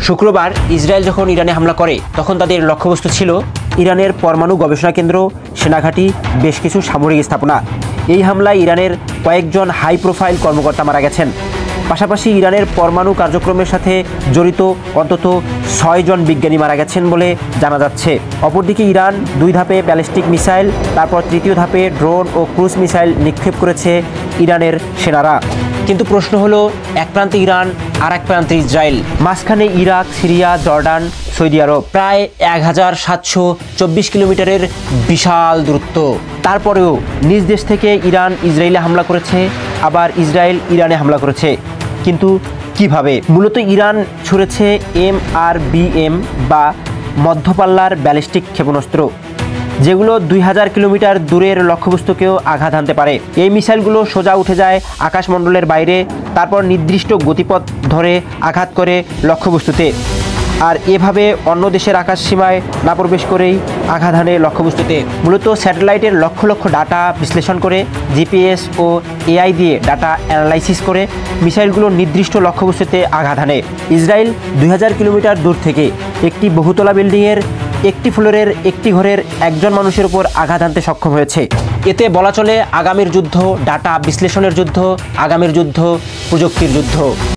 শুক্রবার ইসরায়েল যখন ইরানে হামলা করে তখন তাদের লক্ষ্যবস্তু ছিল ইরানের পরমাণু গবেষণা কেন্দ্র, সেনাঘাঁটি, বেশ কিছু সামরিক স্থাপনা। এই হামলায় ইরানের কয়েকজন হাই প্রোফাইল কর্মকর্তা মারা গেছেন। পাশাপাশি ইরানের পরমাণু কার্যক্রমের সাথে জড়িত অন্তত 6 জন বিজ্ঞানী মারা গেছেন বলে জানা যাচ্ছে। অপরদিকে ইরান 2 ধাপে ব্যালিস্টিক মিসাইল, তারপর তৃতীয় ধাপে ড্রোন ও ক্রুজ মিসাইল নিক্ষেপ করেছে ইরানের সেনারা। কিন্তু প্রশ্ন হলো, এক প্রান্তে ইরান আর এক প্রান্তে ইসরায়েল, মাঝখানে ইরাক, সিরিয়া, জর্ডান, সৌদি আরব, প্রায় 1724 কিলোমিটারের বিশাল দূরত্ব। তারপরেও নিজ দেশ থেকে ইরান ইসরায়েলে হামলা করেছে, আবার ইসরায়েল ইরানে হামলা করেছে। কিন্তু কিভাবে? মূলত ইরান ছুড়েছে MRBM বা মধ্যপাল্লার ব্যালিস্টিক ক্ষেপণাস্ত্র, যেগুলো 2000 কিলোমিটার দূরের লক্ষ্যবস্তুকেও আঘাত হানতে পারে। এই মিসাইলগুলো সোজা উঠে যায় আকাশমণ্ডলের বাইরে, তারপর নির্দিষ্ট গতিপথ ধরে আঘাত করে লক্ষ্যবস্তুতে, আর এভাবে অন্য দেশের আকাশ সীমায় না প্রবেশ করেই আঘাত হানে লক্ষ্যবস্তুতে। মূলত স্যাটেলাইটের লক্ষ লক্ষ ডাটা বিশ্লেষণ করে, জিপিএস ও AI দিয়ে ডাটা অ্যানালাইসিস করে মিসাইলগুলো নির্দিষ্ট লক্ষ্যবস্তুতে আঘাত হানে। ইসরায়েল 2000 কিলোমিটার দূর থেকে একটি বহুতলা বিল্ডিংয়ের একটি ফ্লোরের একটি ঘরের একজন মানুষের উপর আঘাত হানতে সক্ষম হয়েছে। এতে বলা চলে আগামীর যুদ্ধ ডাটা বিশ্লেষণের যুদ্ধ, আগামীর যুদ্ধ প্রযুক্তির যুদ্ধ।